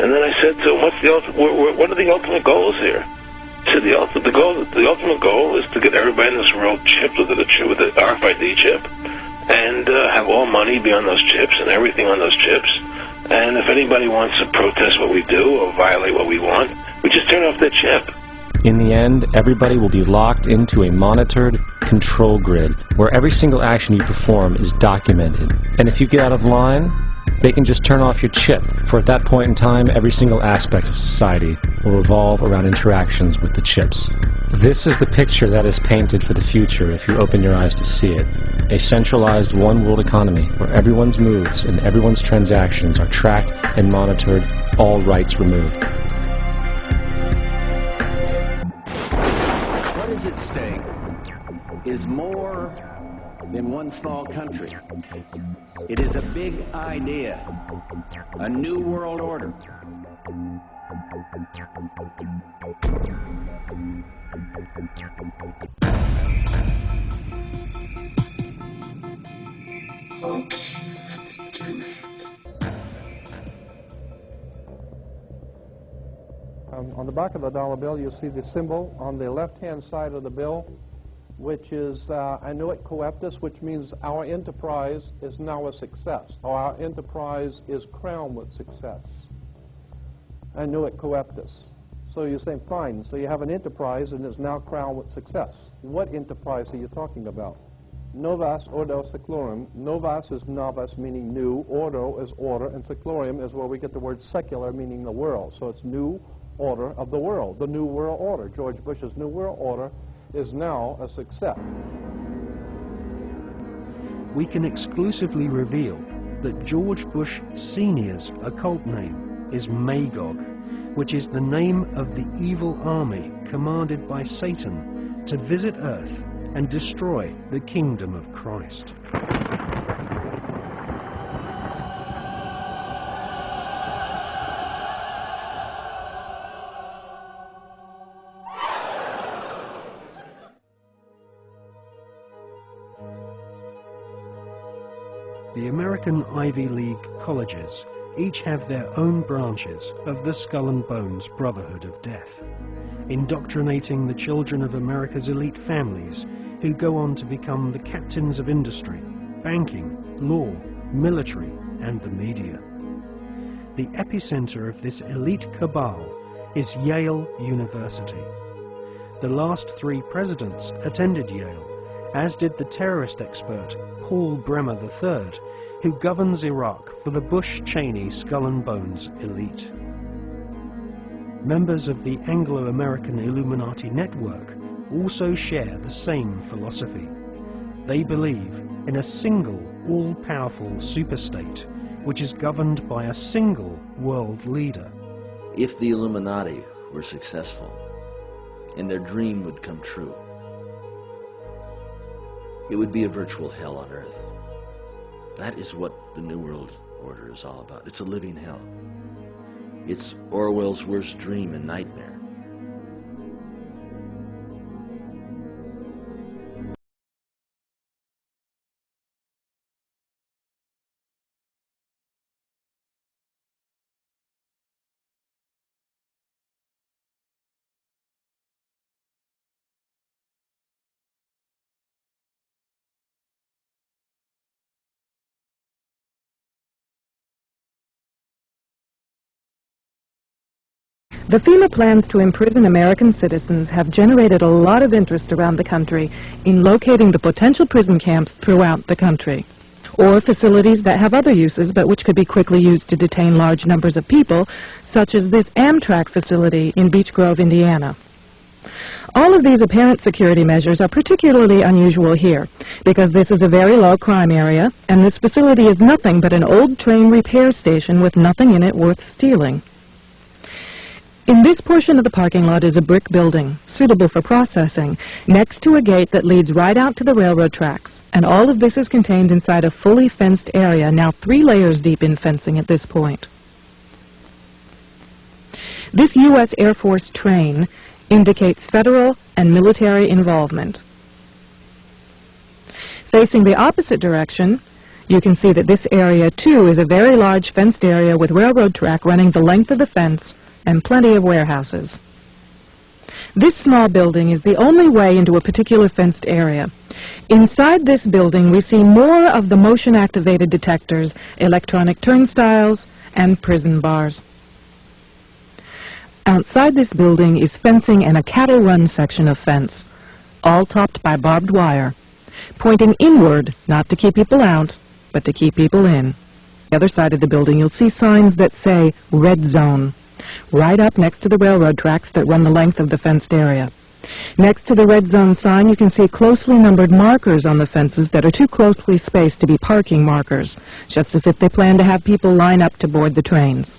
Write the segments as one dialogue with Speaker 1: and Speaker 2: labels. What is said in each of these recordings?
Speaker 1: And then I said to him, what are the ultimate goals here? He said, the ultimate goal is to get everybody in this world chipped with the RFID chip, and have all money be on those chips and everything on those chips. And if anybody wants to protest what we do or violate what we want, we just turn off their chip.
Speaker 2: In the end, everybody will be locked into a monitored control grid where every single action you perform is documented. And if you get out of line, they can just turn off your chip, for at that point in time, every single aspect of society will revolve around interactions with the chips. This is the picture that is painted for the future if you open your eyes to see it. A centralized one-world economy where everyone's moves and everyone's transactions are tracked and monitored, all rights removed.
Speaker 3: What is at stake is more than one small country. It is a big idea, a new world order.
Speaker 4: Okay, let's do it.
Speaker 5: On the back of the dollar bill, you'll see the symbol on the left-hand side of the bill, which is Annuit Coeptus, which means our enterprise is now a success, or our enterprise is crowned with success. Annuit Coeptus. So you're saying, fine, so you have an enterprise and it's now crowned with success. What enterprise are you talking about? Novas ordo seclorum. Novas is novus, meaning new. Ordo is order, and seclorum is where we get the word secular, meaning the world. So it's new order of the world, the new world order. George Bush's new world order is now a success.
Speaker 6: We can exclusively reveal that George Bush Sr.'s occult name is Magog, which is the name of the evil army commanded by Satan to visit Earth and destroy the kingdom of Christ. The American Ivy League colleges each have their own branches of the Skull and Bones Brotherhood of Death, indoctrinating the children of America's elite families who go on to become the captains of industry, banking, law, military, and the media. The epicenter of this elite cabal is Yale University. The last 3 presidents attended Yale, as did the terrorist expert Paul Bremer III, who governs Iraq for the Bush-Cheney Skull and Bones elite. Members of the Anglo-American Illuminati network also share the same philosophy. They believe in a single, all-powerful superstate, which is governed by a single world leader.
Speaker 7: If the Illuminati were successful, and their dream would come true, it would be a virtual hell on earth. That is what the New World Order is all about. It's a living hell. It's Orwell's worst dream and nightmare.
Speaker 8: The Fema plans to imprison American citizens have generated a lot of interest around the country in locating the potential prison camps throughout the country, or facilities that have other uses but which could be quickly used to detain large numbers of people, such as this Amtrak facility in Beech Grove, Indiana. All of these apparent security measures are particularly unusual here, because this is a very low crime area, and this facility is nothing but an old train repair station with nothing in it worth stealing. In this portion of the parking lot is a brick building, suitable for processing, next to a gate that leads right out to the railroad tracks, and all of this is contained inside a fully fenced area, now 3 layers deep in fencing at this point. This U.S. Air Force train indicates federal and military involvement. Facing the opposite direction, You can see that this area, too, is a very large fenced area with railroad track running the length of the fence and plenty of warehouses. This small building is the only way into a particular fenced area. Inside this building, we see more of the motion-activated detectors, electronic turnstiles, and prison bars. Outside this building is fencing and a cattle run section of fence, all topped by barbed wire, pointing inward, not to keep people out, but to keep people in. On the other side of the building, you'll see signs that say Red Zone, right up next to the railroad tracks that run the length of the fenced area. Next to the Red Zone sign, you can see closely numbered markers on the fences that are too closely spaced to be parking markers, just as if they plan to have people line up to board the trains.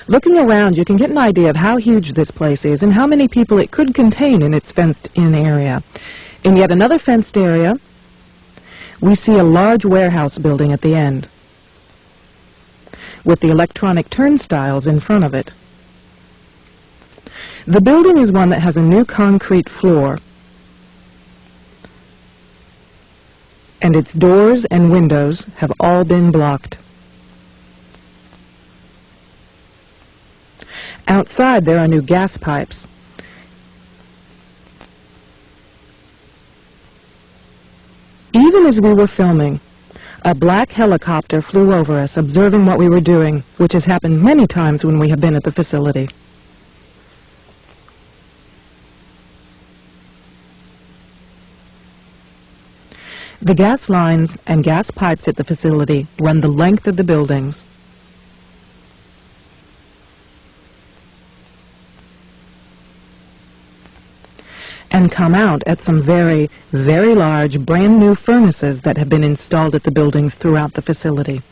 Speaker 8: Looking around, you can get an idea of how huge this place is and how many people it could contain in its fenced-in area. In yet another fenced area, we see a large warehouse building at the end, with the electronic turnstiles in front of it. The building is one that has a new concrete floor, and its doors and windows have all been blocked. Outside, there are new gas pipes. Even as we were filming, a black helicopter flew over us, observing what we were doing, which has happened many times when we have been at the facility. The gas lines and gas pipes at the facility run the length of the buildings. And come out at some very, very large, brand new furnaces that have been installed at the buildings throughout the facility.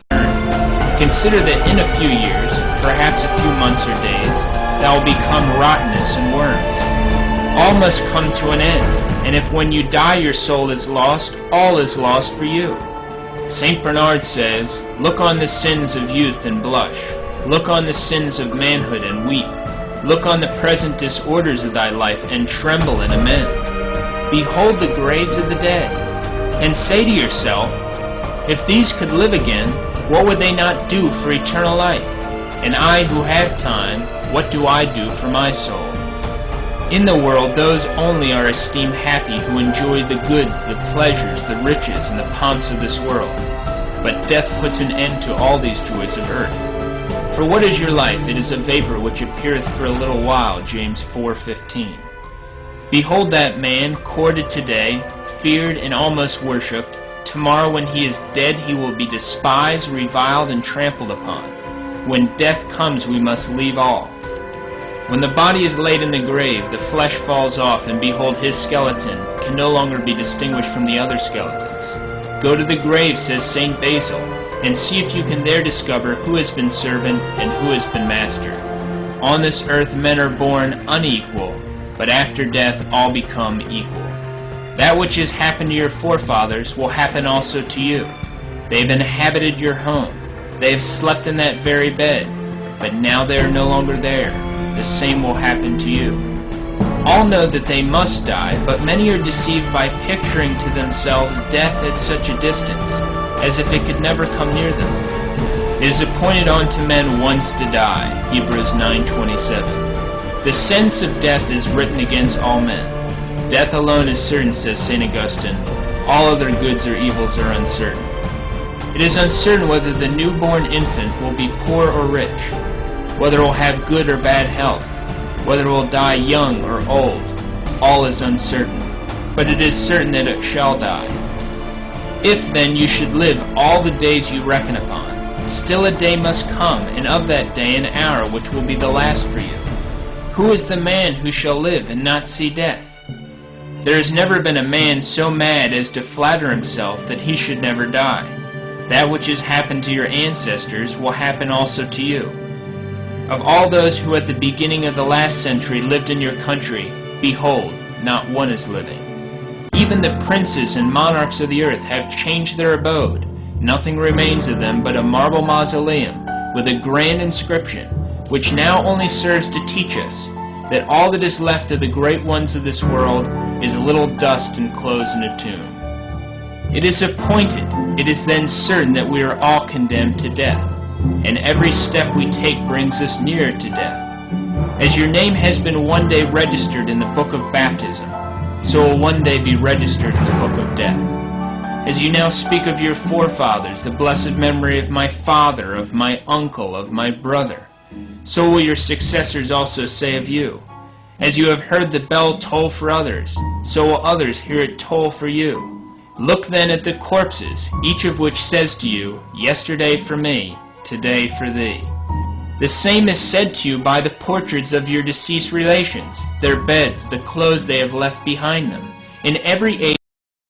Speaker 9: Consider that in a few years, perhaps a few months or days, thou will become rottenness and worms. All must come to an end, and if when you die your soul is lost, all is lost for you. St. Bernard says, "Look on the sins of youth and blush. Look on the sins of manhood and weep. Look on the present disorders of thy life and tremble and amend. Behold the graves of the dead, and say to yourself, if these could live again, what would they not do for eternal life? And I who have time, what do I do for my soul?" In the world, those only are esteemed happy who enjoy the goods, the pleasures, the riches, and the pomps of this world. But death puts an end to all these joys of earth. For what is your life? It is a vapor which appeareth for a little while, James 4:15. Behold that man, courted today, feared and almost worshipped. Tomorrow when he is dead, he will be despised, reviled, and trampled upon. When death comes, we must leave all. When the body is laid in the grave, the flesh falls off, and behold, his skeleton can no longer be distinguished from the other skeletons. Go to the grave, says St. Basil, and see if you can there discover who has been servant and who has been master. On this earth men are born unequal, but after death all become equal. That which has happened to your forefathers will happen also to you. They have inhabited your home. They have slept in that very bed, but now they are no longer there. The same will happen to you. All know that they must die, but many are deceived by picturing to themselves death at such a distance, as if it could never come near them. It is appointed unto men once to die, Hebrews 9:27. The sentence of death is written against all men. Death alone is certain, says St. Augustine. All other goods or evils are uncertain. It is uncertain whether the newborn infant will be poor or rich, whether it will have good or bad health, whether it will die young or old. All is uncertain, but it is certain that it shall die. If then you should live all the days you reckon upon, still a day must come, and of that day an hour which will be the last for you. Who is the man who shall live and not see death? There has never been a man so mad as to flatter himself that he should never die. That which has happened to your ancestors will happen also to you. Of all those who at the beginning of the last century lived in your country, behold, not one is living. Even the princes and monarchs of the earth have changed their abode. Nothing remains of them but a marble mausoleum with a grand inscription, which now only serves to teach us that all that is left of the great ones of this world is a little dust enclosed in a tomb. It is appointed, it is then certain that we are all condemned to death, and every step we take brings us nearer to death. As your name has been one day registered in the book of baptism, so will one day be registered in the book of death. As you now speak of your forefathers, the blessed memory of my father, of my uncle, of my brother, so will your successors also say of you. As you have heard the bell toll for others, so will others hear it toll for you. Look then at the corpses, each of which says to you, yesterday for me, today for thee. The same is said to you by the portraits of your deceased relations, their beds, the clothes they have left behind them. In every age